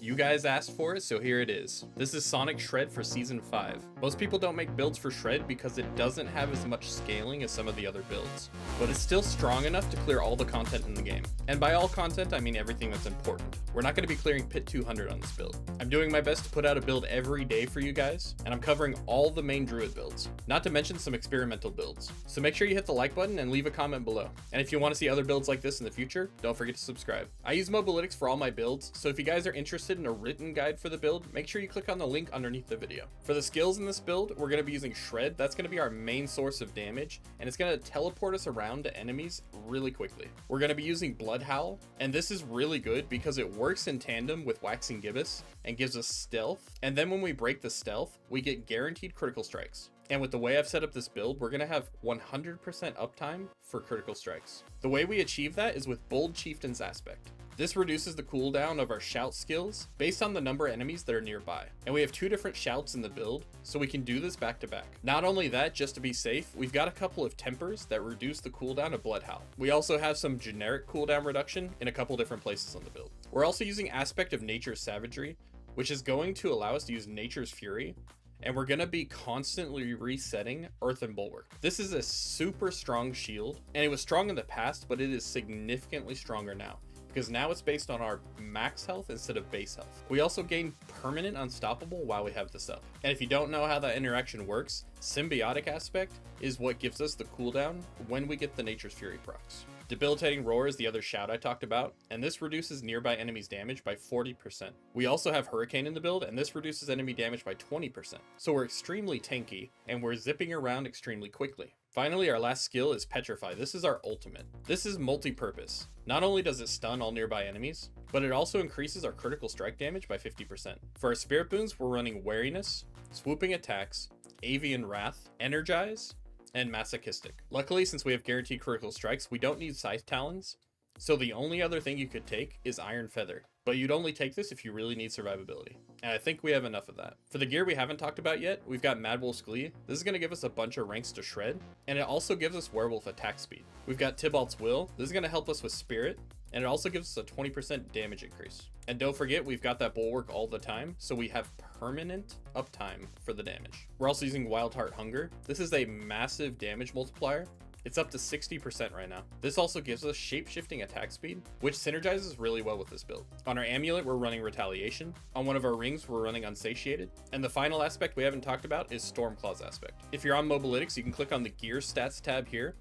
You guys asked for it, so here it is. This is Sonic Shred for Season 5. Most people don't make builds for Shred because it doesn't have as much scaling as some of the other builds, but it's still strong enough to clear all the content in the game. And by all content, I mean everything that's important. We're not going to be clearing Pit 200 on this build. I'm doing my best to put out a build every day for you guys, and I'm covering all the main Druid builds, not to mention some experimental builds. So make sure you hit the like button and leave a comment below. And if you want to see other builds like this in the future, don't forget to subscribe. I use Mobalytics for all my builds, so if you guys are interested in a written guide for the build, make sure you click on the link underneath the video. For the skills in this build, we're going to be using Shred. That's going to be our main source of damage, and it's going to teleport us around to enemies really quickly. We're going to be using Blood Howl, and this is really good because it works in tandem with Waxing Gibbous and gives us stealth, and then when we break the stealth, we get guaranteed critical strikes. And with the way I've set up this build, we're going to have 100% uptime for critical strikes. The way we achieve that is with Bold Chieftain's Aspect. This reduces the cooldown of our shout skills based on the number of enemies that are nearby. And we have two different shouts in the build, so we can do this back to back. Not only that, just to be safe, we've got a couple of tempers that reduce the cooldown of Blood Howl. We also have some generic cooldown reduction in a couple different places on the build. We're also using Aspect of Nature's Savagery, which is going to allow us to use Nature's Fury, and we're going to be constantly resetting Earthen Bulwark. This is a super strong shield, and it was strong in the past, but it is significantly stronger now, because now it's based on our max health instead of base health. We also gain permanent unstoppable while we have this up. And if you don't know how that interaction works, Symbiotic Aspect is what gives us the cooldown when we get the Nature's Fury procs. Debilitating Roar is the other shout I talked about, and this reduces nearby enemies' damage by 40%. We also have Hurricane in the build, and this reduces enemy damage by 20%. So we're extremely tanky, and we're zipping around extremely quickly. Finally, our last skill is Petrify. This is our ultimate. This is multi-purpose. Not only does it stun all nearby enemies, but it also increases our critical strike damage by 50%. For our Spirit Boons, we're running Wariness, Swooping Attacks, Avian Wrath, Energize, and Masochistic. Luckily, since we have guaranteed critical strikes, we don't need Scythe Talons, so the only other thing you could take is Iron Feather, but you'd only take this if you really need survivability. And I think we have enough of that. For the gear we haven't talked about yet, we've got Mad Wolf's Glee. This is going to give us a bunch of ranks to shred, and it also gives us Werewolf attack speed. We've got Tybalt's Will. This is going to help us with Spirit, and it also gives us a 20% damage increase. And don't forget, we've got that Bulwark all the time, so we have permanent uptime for the damage. We're also using Wild Heart Hunger. This is a massive damage multiplier. It's up to 60% right now. This also gives us shape-shifting attack speed, which synergizes really well with this build. On our amulet, we're running Retaliation. On one of our rings, we're running Unsatiated. And the final aspect we haven't talked about is Stormclaw's Aspect. If you're on Mobalytics, you can click on the Gear Stats tab here,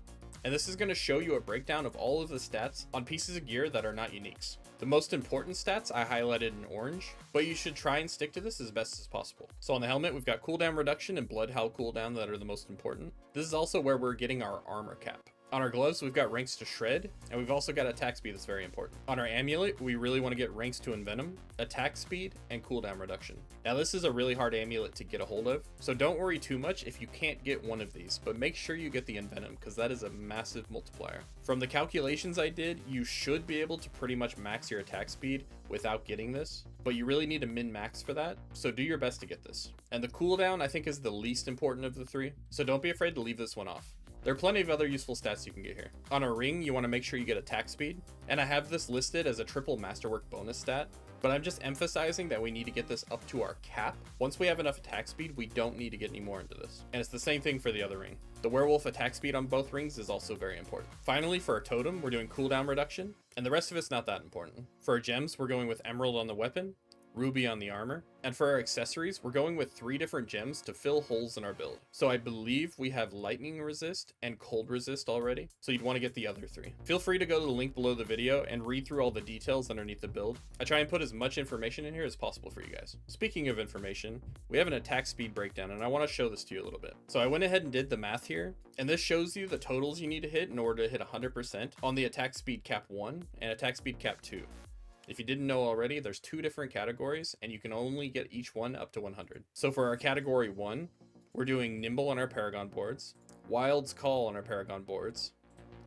and this is going to show you a breakdown of all of the stats on pieces of gear that are not uniques. The most important stats I highlighted in orange, but you should try and stick to this as best as possible. So on the helmet, we've got cooldown reduction and Blood Howl cooldown that are the most important. This is also where we're getting our armor cap. On our gloves, we've got ranks to shred, and we've also got attack speed that's very important. On our amulet, we really want to get ranks to envenom, attack speed, and cooldown reduction. Now this is a really hard amulet to get a hold of, so don't worry too much if you can't get one of these, but make sure you get the envenom, because that is a massive multiplier. From the calculations I did, you should be able to pretty much max your attack speed without getting this, but you really need a min-max for that, so do your best to get this. And the cooldown, I think, is the least important of the three, so don't be afraid to leave this one off. There are plenty of other useful stats you can get here. On a ring, you want to make sure you get attack speed, and I have this listed as a triple masterwork bonus stat, but I'm just emphasizing that we need to get this up to our cap. Once we have enough attack speed, we don't need to get any more into this. And it's the same thing for the other ring. The werewolf attack speed on both rings is also very important. Finally, for our totem, we're doing cooldown reduction, and the rest of it's not that important. For our gems, we're going with emerald on the weapon, ruby on the armor, and for our accessories, we're going with 3 different gems to fill holes in our build. So I believe we have lightning resist and cold resist already, so you'd want to get the other 3. Feel free to go to the link below the video and read through all the details underneath the build. I try and put as much information in here as possible for you guys. Speaking of information, we have an attack speed breakdown, and I want to show this to you a little bit. So I went ahead and did the math here, and this shows you the totals you need to hit in order to hit 100% on the attack speed cap 1 and attack speed cap 2. If you didn't know already, there's 2 different categories, and you can only get each one up to 100. So for our category 1, we're doing Nimble on our Paragon boards, Wild's Call on our Paragon boards,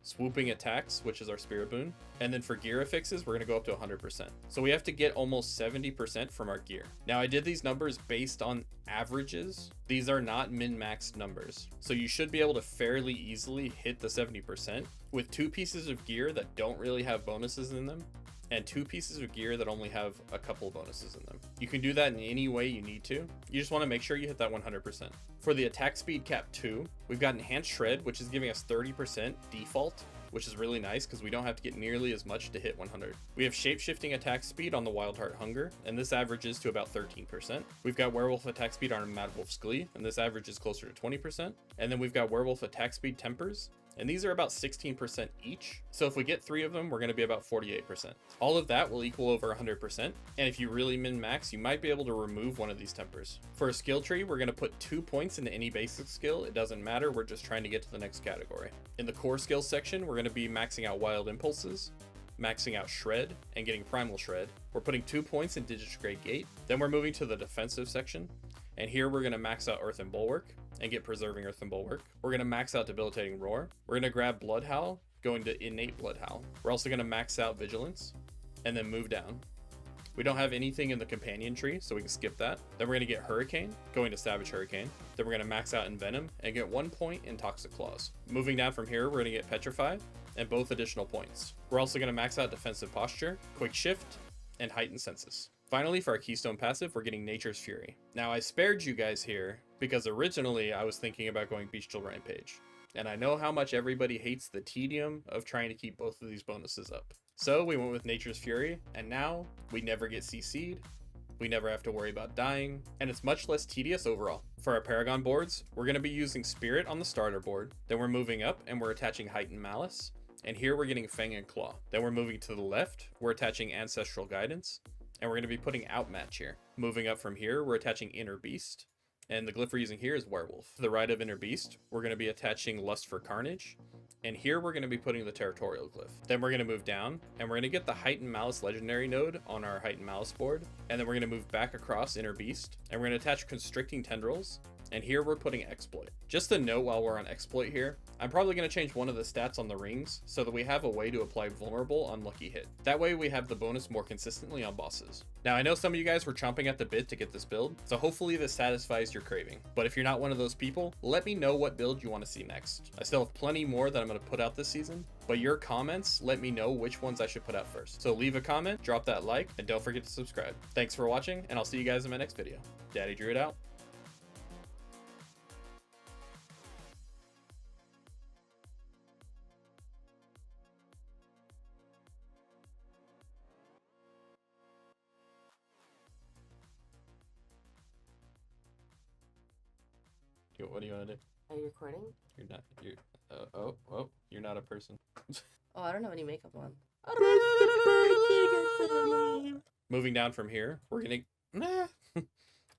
Swooping Attacks, which is our Spirit Boon, and then for gear affixes, we're going to go up to 100%. So we have to get almost 70% from our gear. Now I did these numbers based on averages. These are not min-maxed numbers. So you should be able to fairly easily hit the 70% with 2 pieces of gear that don't really have bonuses in them, and 2 pieces of gear that only have a couple bonuses in them. You can do that in any way you need to. You just want to make sure you hit that 100%. For the attack speed cap 2, we've got enhanced shred, which is giving us 30% default, which is really nice because we don't have to get nearly as much to hit 100. We have shape-shifting attack speed on the Wild Heart Hunger, and this averages to about 13%. We've got werewolf attack speed on Mad Wolf's Glee, and this averages closer to 20%. And then we've got werewolf attack speed tempers, and these are about 16% each. So if we get 3 of them, we're going to be about 48%. All of that will equal over 100%. And if you really min-max, you might be able to remove one of these tempers. For a skill tree, we're going to put 2 points into any basic skill. It doesn't matter. We're just trying to get to the next category. In the core skills section, we're going to be maxing out wild impulses, maxing out shred, and getting primal shred. We're putting 2 points in Digitrate Gate. Then we're moving to the defensive section. And here we're going to max out Earth and Bulwark and get Preserving Earth and Bulwark. We're going to max out Debilitating Roar. We're going to grab Blood Howl, going to Innate Blood Howl. We're also going to max out Vigilance and then move down. We don't have anything in the companion tree, so we can skip that. Then we're going to get Hurricane, going to Savage Hurricane. Then we're going to max out Envenom and get 1 point in Toxic Claws. Moving down from here, we're going to get Petrify and both additional points. We're also going to max out Defensive Posture, Quick Shift, and Heightened Senses. Finally, for our Keystone passive, we're getting Nature's Fury. Now, I spared you guys here because originally I was thinking about going Bestial Rampage. And I know how much everybody hates the tedium of trying to keep both of these bonuses up. So we went with Nature's Fury, and now we never get CC'd, we never have to worry about dying, and it's much less tedious overall. For our Paragon boards, we're going to be using Spirit on the starter board, then we're moving up and we're attaching Heightened Malice, and here we're getting Fang and Claw. Then we're moving to the left, we're attaching Ancestral Guidance, and we're going to be putting Outmatch here. Moving up from here, we're attaching Inner Beast, and the glyph we're using here is Werewolf. To the right of Inner Beast, we're going to be attaching Lust for Carnage, and here we're going to be putting the Territorial glyph. Then we're going to move down, and we're going to get the Heightened Malice Legendary node on our Heightened Malice board, and then we're going to move back across Inner Beast, and we're going to attach Constricting Tendrils, and here we're putting Exploit. Just a note while we're on Exploit here, I'm probably going to change one of the stats on the rings so that we have a way to apply Vulnerable on Lucky Hit. That way we have the bonus more consistently on bosses. Now, I know some of you guys were chomping at the bit to get this build, so hopefully this satisfies your craving. But if you're not one of those people, let me know what build you want to see next. I still have plenty more that I'm going to put out this season, but your comments let me know which ones I should put out first. So leave a comment, drop that like, and don't forget to subscribe. Thanks for watching, and I'll see you guys in my next video. Daddy Druid out. What do you want to do? Are you recording? You're not. You're not a person. Oh, I don't have any makeup on. Moving down from here, we're gonna.